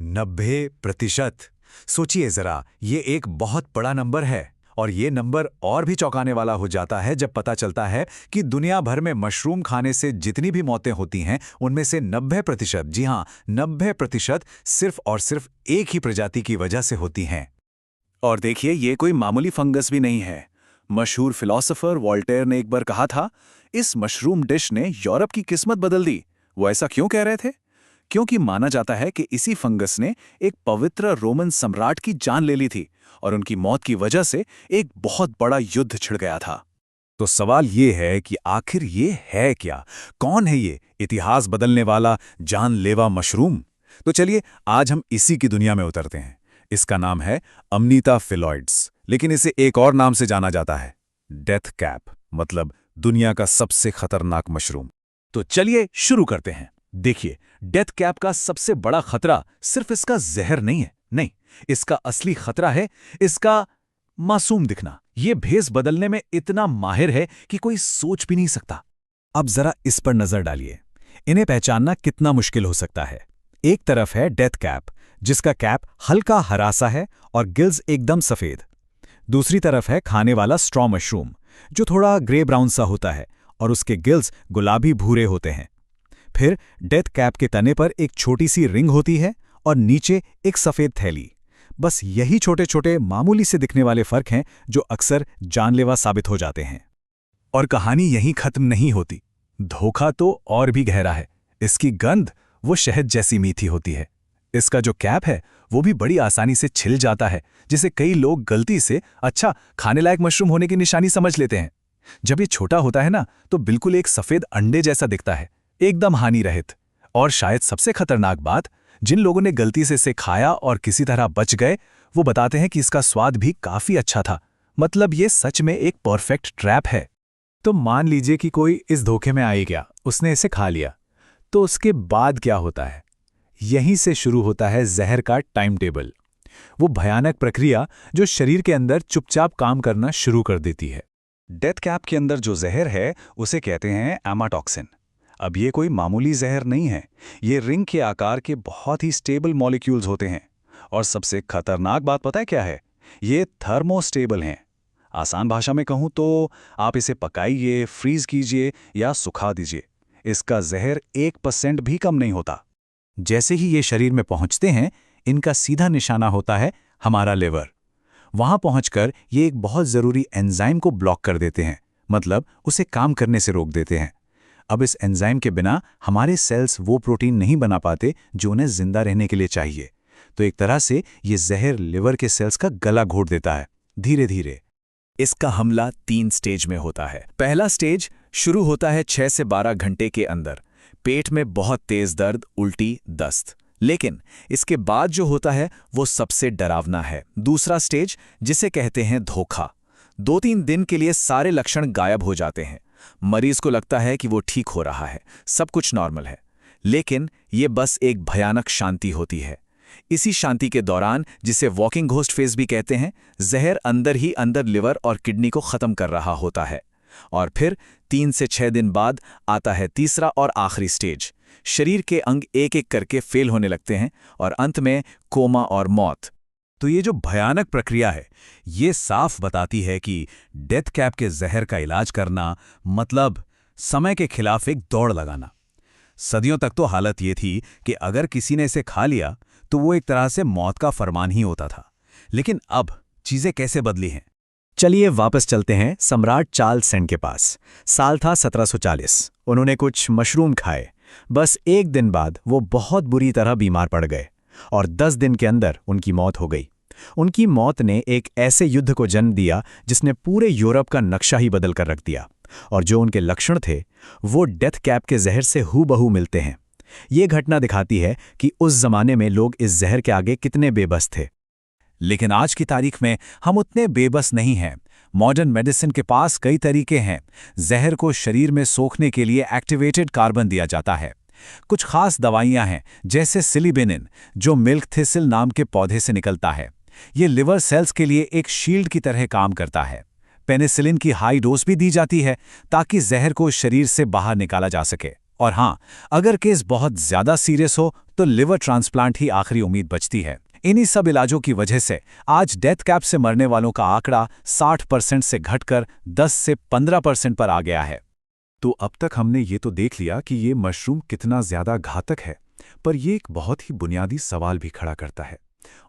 90%। सोचिए जरा, ये एक बहुत बड़ा नंबर है। और ये नंबर और भी चौंकाने वाला हो जाता है जब पता चलता है कि दुनिया भर में मशरूम खाने से जितनी भी मौतें होती हैं उनमें से 90%, जी हाँ 90%, सिर्फ और सिर्फ एक ही प्रजाति की वजह से होती हैं। और देखिए, ये कोई मामूली फंगस भी नहीं है। मशहूर फिलोसोफर वॉल्टेयर ने एक बार कहा था, इस मशरूम डिश ने यूरोप की किस्मत बदल दी। वो ऐसा क्यों कह रहे थे? क्योंकि माना जाता है कि इसी फंगस ने एक पवित्र रोमन सम्राट की जान ले ली थी और उनकी मौत की वजह से एक बहुत बड़ा युद्ध छिड़ गया था। तो सवाल ये है कि आखिर ये है क्या? कौन है ये इतिहास बदलने वाला जानलेवा मशरूम? तो चलिए आज हम इसी की दुनिया में उतरते हैं। इसका नाम है अमनीता फिलॉइड्स, लेकिन इसे एक और नाम से जाना जाता है, डेथ कैप, मतलब दुनिया का सबसे खतरनाक मशरूम। तो चलिए शुरू करते हैं। देखिए, डेथ कैप का सबसे बड़ा खतरा सिर्फ इसका जहर नहीं है, नहीं, इसका असली खतरा है इसका मासूम दिखना। ये भेस बदलने में इतना माहिर है कि कोई सोच भी नहीं सकता। अब जरा इस पर नजर डालिए, इन्हें पहचानना कितना मुश्किल हो सकता है। एक तरफ है डेथ कैप, जिसका कैप हल्का हरा सा है और गिल्स एकदम सफेद। दूसरी तरफ है खाने वाला स्ट्रॉ मशरूम, जो थोड़ा ग्रे ब्राउन सा होता है और उसके गिल्स गुलाबी भूरे होते हैं। फिर डेथ कैप के तने पर एक छोटी सी रिंग होती है और नीचे एक सफेद थैली। बस यही छोटे छोटे मामूली से दिखने वाले फर्क हैं जो अक्सर जानलेवा साबित हो जाते हैं। और कहानी यहीं खत्म नहीं होती। धोखा तो और भी गहरा है। इसकी गंध वो शहद जैसी मीठी होती है। इसका जो कैप है वो भी बड़ी आसानी से छिल जाता है, जिसे कई लोग गलती से अच्छा खाने लायक मशरूम होने की निशानी समझ लेते हैं। जब ये छोटा होता है ना, तो बिल्कुल एक सफेद अंडे जैसा दिखता है, एकदम हानि रहित। और शायद सबसे खतरनाक बात, जिन लोगों ने गलती से इसे खाया और किसी तरह बच गए, वो बताते हैं कि इसका स्वाद भी काफी अच्छा था। मतलब ये सच में एक परफेक्ट ट्रैप है। तो मान लीजिए कि कोई इस धोखे में आ गया, उसने इसे खा लिया, तो उसके बाद क्या होता है? यहीं से शुरू होता है जहर का टाइम टेबल। वो भयानक प्रक्रिया जो शरीर के अंदर चुपचाप काम करना शुरू कर देती है। डेथ कैप के अंदर जो जहर है उसे कहते हैं एमाटॉक्सिन। अब ये कोई मामूली जहर नहीं है, ये रिंग के आकार के बहुत ही स्टेबल मॉलिक्यूल्स होते हैं। और सबसे खतरनाक बात पता है क्या है? ये थर्मोस्टेबल हैं। आसान भाषा में कहूँ तो आप इसे पकाइए, फ्रीज कीजिए या सुखा दीजिए, इसका जहर 1% भी कम नहीं होता। जैसे ही ये शरीर में पहुंचते हैं, इनका सीधा निशाना होता है हमारा लिवर। वहां पहुंचकर ये एक बहुत जरूरी एंजाइम को ब्लॉक कर देते हैं, मतलब उसे काम करने से रोक देते हैं। अब इस एंजाइम के बिना हमारे सेल्स वो प्रोटीन नहीं बना पाते जो उन्हें जिंदा रहने के लिए चाहिए। तो एक तरह से ये जहर लिवर के सेल्स का गला घोट देता है धीरे धीरे। इसका हमला 3 स्टेज में होता है। पहला स्टेज शुरू होता है 6 से 12 घंटे के अंदर। पेट में बहुत तेज दर्द, उल्टी, दस्त। लेकिन इसके बाद जो होता है वो सबसे डरावना है। दूसरा स्टेज, जिसे कहते हैं धोखा। 2-3 दिन के लिए सारे लक्षण गायब हो जाते हैं। मरीज को लगता है कि वो ठीक हो रहा है, सब कुछ नॉर्मल है। लेकिन ये बस एक भयानक शांति होती है। इसी शांति के दौरान, जिसे वॉकिंग घोस्ट फेज भी कहते हैं, जहर अंदर ही अंदर लिवर और किडनी को खत्म कर रहा होता है। और फिर 3 से 6 दिन बाद आता है तीसरा और आखिरी स्टेज। शरीर के अंग एक एक करके फेल होने लगते हैं और अंत में कोमा और मौत। तो ये जो भयानक प्रक्रिया है, ये साफ बताती है कि डेथ कैप के जहर का इलाज करना मतलब समय के खिलाफ एक दौड़ लगाना। सदियों तक तो हालत ये थी कि अगर किसी ने इसे खा लिया तो वो एक तरह से मौत का फरमान ही होता था। लेकिन अब चीजें कैसे बदली हैं? चलिए वापस चलते हैं सम्राट चार्ल्स सेंट के पास। साल था 1740। उन्होंने कुछ मशरूम खाए। बस एक दिन बाद वो बहुत बुरी तरह बीमार पड़ गए और 10 दिन के अंदर उनकी मौत हो गई। उनकी मौत ने एक ऐसे युद्ध को जन्म दिया जिसने पूरे यूरोप का नक्शा ही बदल कर रख दिया। और जो उनके लक्षण थे वो डेथ कैप के जहर से हूबहू मिलते हैं। ये घटना दिखाती है कि उस जमाने में लोग इस जहर के आगे कितने बेबस थे। लेकिन आज की तारीख में हम उतने बेबस नहीं हैं। मॉडर्न मेडिसिन के पास कई तरीके हैं। जहर को शरीर में सोखने के लिए एक्टिवेटेड कार्बन दिया जाता है। कुछ खास दवाइयां हैं, जैसे सिलिबिनिन, जो मिल्क थिसिल नाम के पौधे से निकलता है। ये लिवर सेल्स के लिए एक शील्ड की तरह काम करता है। पेनिसिलिन की हाई डोज भी दी जाती है ताकि जहर को शरीर से बाहर निकाला जा सके। और हाँ, अगर केस बहुत ज्यादा सीरियस हो तो लिवर ट्रांसप्लांट ही आखिरी उम्मीद बचती है। इन्हीं सब इलाजों की वजह से आज डेथ कैप से मरने वालों का आंकड़ा 60% से घटकर 10 से 15% पर आ गया है। तो अब तक हमने ये तो देख लिया कि ये मशरूम कितना ज्यादा घातक है, पर ये एक बहुत ही बुनियादी सवाल भी खड़ा करता है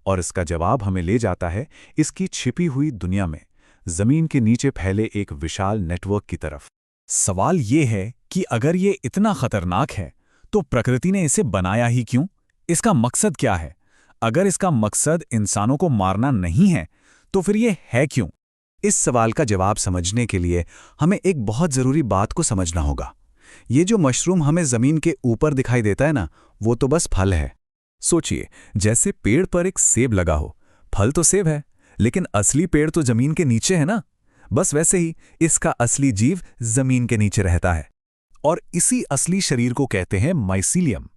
और इसका जवाब हमें ले जाता है इसकी छिपी हुई दुनिया में, जमीन के नीचे फैले एक विशाल नेटवर्क की तरफ। सवाल ये है कि अगर ये इतना खतरनाक है तो प्रकृति ने इसे बनाया ही क्यों? इसका मकसद क्या है? अगर इसका मकसद इंसानों को मारना नहीं है तो फिर ये है क्यों? इस सवाल का जवाब समझने के लिए हमें एक बहुत ज़रूरी बात को समझना होगा। ये जो मशरूम हमें ज़मीन के ऊपर दिखाई देता है ना, वो तो बस फल है। सोचिए, जैसे पेड़ पर एक सेब लगा हो, फल तो सेब है, लेकिन असली पेड़ तो ज़मीन के नीचे है ना। बस वैसे ही इसका असली जीव ज़मीन के नीचे रहता है और इसी असली शरीर को कहते हैं माइसीलियम।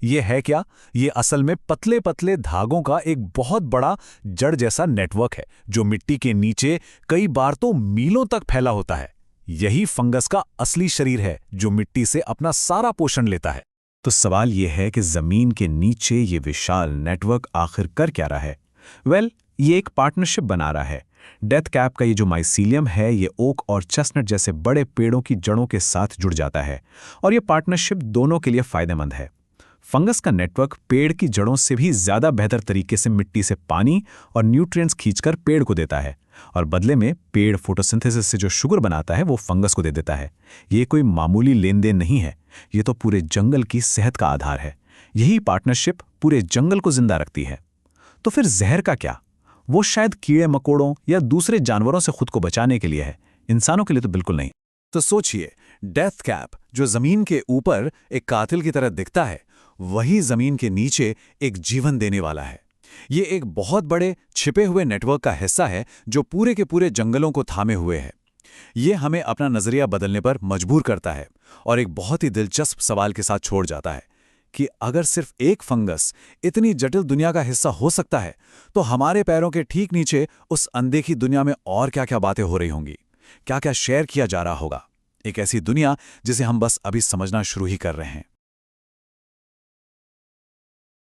ये है क्या? ये असल में पतले पतले धागों का एक बहुत बड़ा जड़ जैसा नेटवर्क है जो मिट्टी के नीचे कई बार तो मीलों तक फैला होता है। यही फंगस का असली शरीर है जो मिट्टी से अपना सारा पोषण लेता है। तो सवाल ये है कि जमीन के नीचे ये विशाल नेटवर्क आखिर कर क्या रहा है? ये एक पार्टनरशिप बना रहा है। डेथ कैप का ये जो माइसीलियम है, ये ओक और चेस्टनट जैसे बड़े पेड़ों की जड़ों के साथ जुड़ जाता है और ये पार्टनरशिप दोनों के लिए फायदेमंद है। फंगस का नेटवर्क पेड़ की जड़ों से भी ज्यादा बेहतर तरीके से मिट्टी से पानी और न्यूट्रिएंट्स खींचकर पेड़ को देता है और बदले में पेड़ फोटोसिंथेसिस से जो शुगर बनाता है वो फंगस को दे देता है। ये कोई मामूली लेन देन नहीं है, ये तो पूरे जंगल की सेहत का आधार है। यही पार्टनरशिप पूरे जंगल को जिंदा रखती है। तो फिर जहर का क्या? वो शायद कीड़े मकोड़ों या दूसरे जानवरों से खुद को बचाने के लिए है, इंसानों के लिए तो बिल्कुल नहीं। तो सोचिए, डेथ कैप जो जमीन के ऊपर एक कातिल की तरह दिखता है, वही जमीन के नीचे एक जीवन देने वाला है। ये एक बहुत बड़े छिपे हुए नेटवर्क का हिस्सा है जो पूरे के पूरे जंगलों को थामे हुए है। ये हमें अपना नजरिया बदलने पर मजबूर करता है और एक बहुत ही दिलचस्प सवाल के साथ छोड़ जाता है कि अगर सिर्फ एक फंगस इतनी जटिल दुनिया का हिस्सा हो सकता है तो हमारे पैरों के ठीक नीचे उस अनदेखी दुनिया में और क्या-क्या बातें हो रही होंगी, क्या-क्या शेयर किया जा रहा होगा। एक ऐसी दुनिया जिसे हम बस अभी समझना शुरू ही कर रहे हैं।